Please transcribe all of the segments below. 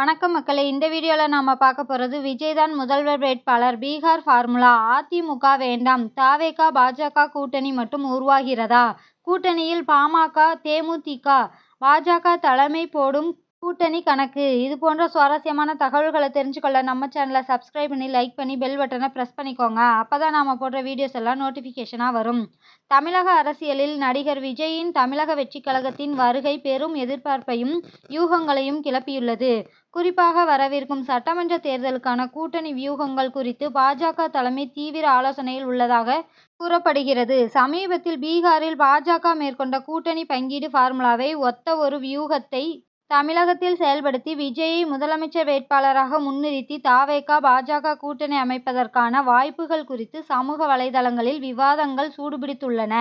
வணக்கம் மக்களே, இந்த வீடியோவில் நாம் பார்க்க போகிறது விஜய் தான் முதல்வர் வேட்பாளர். பீகார் ஃபார்முலா. அதிமுக வேண்டாம், தவேக பாஜக கூட்டணி மட்டும் உருவாகிறதா? கூட்டணியில் பாமக, தேமுதிக, பாஜக தலைமை போடும் கூட்டணி கணக்கு. இது போன்ற சுவாரஸ்யமான தகவல்களை தெரிஞ்சுக்கொள்ள நம்ம சேனலை சப்ஸ்கிரைப் பண்ணி, லைக் பண்ணி, பெல் பட்டனை ப்ரெஸ் பண்ணிக்கோங்க. அப்போ தான் நாம் போடுற வீடியோஸ் எல்லாம் நோட்டிஃபிகேஷனாக வரும். தமிழக அரசியலில் நடிகர் விஜயின் தமிழக வெற்றி கழகத்தின் வருகை பெரும் எதிர்பார்ப்பையும் யூகங்களையும் கிளப்பியுள்ளது. குறிப்பாக வரவிருக்கும் சட்டமன்ற தேர்தலுக்கான கூட்டணி வியூகங்கள் குறித்து பாஜக தலைமை தீவிர ஆலோசனையில் உள்ளதாக கூறப்படுகிறது. சமீபத்தில் பீகாரில் பாஜக மேற்கொண்ட கூட்டணி பங்கீடு ஃபார்முலாவை ஒத்த ஒரு வியூகத்தை தமிழகத்தில் செயல்படுத்தி விஜயை முதலமைச்சர் வேட்பாளராக முன்னிறுத்தி தவேக பாஜக கூட்டணி அமைப்பதற்கான வாய்ப்புகள் குறித்து சமூக வலைதளங்களில் விவாதங்கள் சூடுபிடித்துள்ளன.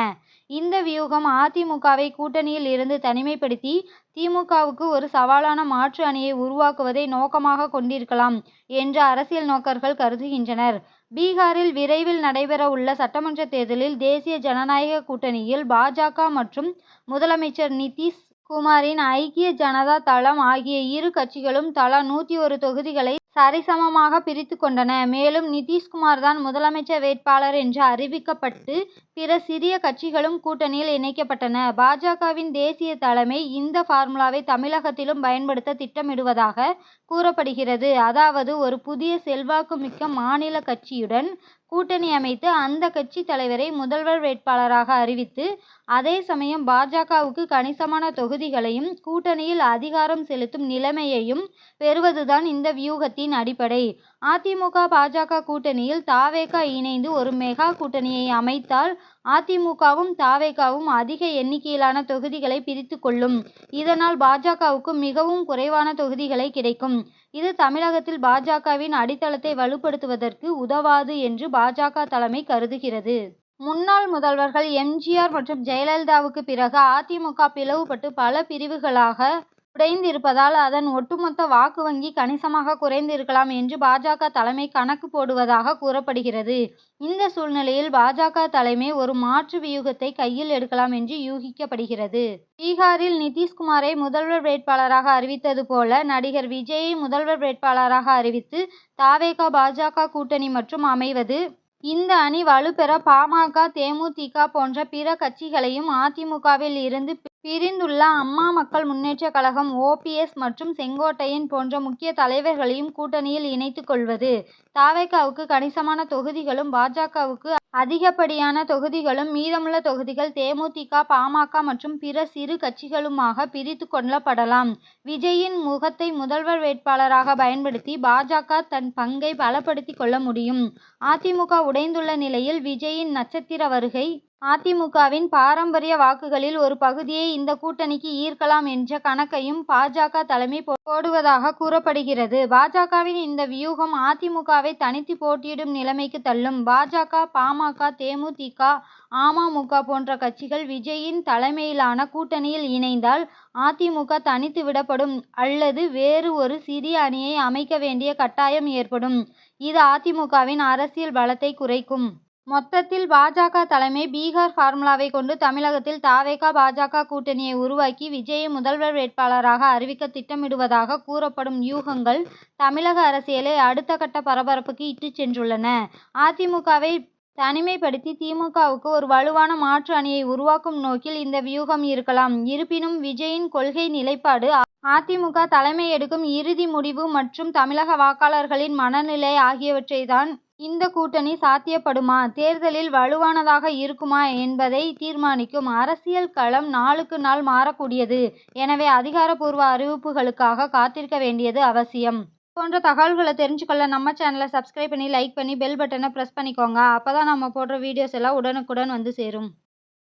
இந்த வியூகம் அதிமுகவை கூட்டணியில் இருந்து தனிமைப்படுத்தி திமுகவுக்கு ஒரு சவாலான மாற்று அணியை உருவாக்குவதை நோக்கமாக கொண்டிருக்கலாம் என்று அரசியல் நோக்கர்கள் கருதுகின்றனர். பீகாரில் விரைவில் நடைபெற உள்ள சட்டமன்ற தேர்தலில் தேசிய ஜனநாயக கூட்டணியில் பாஜக மற்றும் முதலமைச்சர் நிதிஷ் குமாரின் ஐக்கிய ஜனதா தளம் ஆகிய இரு கட்சிகளும் தலா 101 தொகுதிகளை சரிசமமாக பிரித்து கொண்டன. மேலும் நிதிஷ்குமார் தான் முதலமைச்சர் வேட்பாளர் என்று அறிவிக்கப்பட்டு பிற சிறிய கட்சிகளும் கூட்டணியில் இணைக்கப்பட்டன. பாஜகவின் தேசிய தலைமை இந்த ஃபார்முலாவை தமிழகத்திலும் பயன்படுத்த திட்டமிடுவதாக கூறப்படுகிறது. அதாவது ஒரு புதிய செல்வாக்குமிக்க மாநில கட்சியுடன் கூட்டணி அமைத்து அந்த கட்சி தலைவரை முதல்வர் வேட்பாளராக அறிவித்து அதே சமயம் பாஜகவுக்கு கணிசமான தொகுதிகளையும் கூட்டணியில் அதிகாரம் செலுத்தும் நிலைமையையும் பெறுவதுதான் இந்த வியூகத்தின் அடிப்படை. அதிமுக பாஜக கூட்டணியில் தவேக இணைந்து ஒரு மெகா கூட்டணியை அமைத்தால் அதிமுகவும் தவேகவும் அதிக எண்ணிக்கையிலான தொகுதிகளை பிரித்து கொள்ளும். இதனால் பாஜகவுக்கு மிகவும் குறைவான தொகுதிகளை கிடைக்கும். இது தமிழகத்தில் பாஜகவின் அடித்தளத்தை வலுப்படுத்துவதற்கு உதவாது என்று பாஜக தலைமை கருதுகிறது. முன்னாள் முதல்வர்கள் எம்.ஜி.ஆர். மற்றும் ஜெயலலிதாவுக்கு பிறகு அதிமுக பிளவுபட்டு பல பிரிவுகளாக உடைந்திருப்பதால் அதன் ஒட்டுமொத்த வாக்கு வங்கி கணிசமாக குறைந்திருக்கலாம் என்று பாஜக தலைமை கணக்கு போடுவதாக கூறப்படுகிறது. இந்த சூழ்நிலையில் பாஜக தலைமை ஒரு மாற்று வியூகத்தை கையில் எடுக்கலாம் என்று யூகிக்கப்படுகிறது. பீகாரில் நிதிஷ்குமாரை முதல்வர் வேட்பாளராக அறிவித்தது போல நடிகர் விஜயை முதல்வர் வேட்பாளராக அறிவித்து தவேக பாஜக கூட்டணி மற்றும் அமைவது. இந்த அணி வலுப்பெற பாமக, தேமுதிக போன்ற பிற கட்சிகளையும் அதிமுகவில் இருந்து பிரிந்துள்ள அம்மா மக்கள் முன்னேற்ற கழகம், ஓ.பி.எஸ். மற்றும் செங்கோட்டையன் போன்ற முக்கிய தலைவர்களையும் கூட்டணியில் இணைத்துக் கொள்வது. தவேகவுக்கு கணிசமான தொகுதிகளும் பாஜகவுக்கு அதிகப்படியான தொகுதிகளும் மீதமுள்ள தொகுதிகள் தேமுதிக, பாமக மற்றும் பிற சிறு கட்சிகளுமாக பிரித்து கொள்ளப்படலாம். விஜயின் முகத்தை முதல்வர் வேட்பாளராக பயன்படுத்தி பாஜக தன் பங்கை பலப்படுத்தி கொள்ள முடியும். அதிமுக உடைந்துள்ள நிலையில் விஜயின் நட்சத்திர வருகை அதிமுகவின் பாரம்பரிய வாக்குகளில் ஒரு பகுதியை இந்த கூட்டணிக்கு ஈர்க்கலாம் என்ற கணக்கையும் பாஜக தலைமை போடுவதாக கூறப்படுகிறது. பாஜகவின் இந்த வியூகம் அதிமுகவை தனித்து போட்டியிடும் நிலைமைக்கு தள்ளும். பாஜக, பாமக, தேமுதிக, அமமுக போன்ற கட்சிகள் விஜயின் தலைமையிலான கூட்டணியில் இணைந்தால் அதிமுக தனித்து விடப்படும் அல்லது வேறு ஒரு சிறிய அணியை அமைக்க வேண்டிய கட்டாயம் ஏற்படும். இது அதிமுகவின் அரசியல் பலத்தை குறைக்கும். மொத்தத்தில் பாஜக தலைமை பீகார் ஃபார்முலாவை கொண்டு தமிழகத்தில் தவேக பாஜக கூட்டணியை உருவாக்கி விஜயை முதல்வர் வேட்பாளராக அறிவிக்க திட்டமிடுவதாக கூறப்படும் யூகங்கள் தமிழக அரசியலை அடுத்த கட்ட பரபரப்புக்கு இட்டுச் சென்றுள்ளன. அதிமுகவை தனிமைப்படுத்தி திமுகவுக்கு ஒரு வலுவான மாற்று அணியை உருவாக்கும் நோக்கில் இந்த வியூகம் இருக்கலாம். இருப்பினும் விஜயின் கொள்கை நிலைப்பாடு, அதிமுக தலைமை எடுக்கும் இறுதி முடிவு மற்றும் தமிழக வாக்காளர்களின் மனநிலை ஆகியவற்றைதான் இந்த கூட்டணி சாத்தியப்படுமா, தேர்தலில் வலுவானதாக இருக்குமா என்பதை தீர்மானிக்கும். அரசியல் களம் நாளுக்கு நாள் மாறக்கூடியது. எனவே அதிகாரப்பூர்வ அறிவிப்புகளுக்காக காத்திருக்க வேண்டியது அவசியம். போன்ற தகவல்களை தெரிஞ்சுக்கொள்ள நம்ம சேனலை சப்ஸ்கிரைப் பண்ணி, லைக் பண்ணி, பெல் பட்டனை ப்ரெஸ் பண்ணிக்கோங்க. அப்போ தான் நம்ம போடுற வீடியோஸ் எல்லாம் உடனுக்குடன் வந்து சேரும்.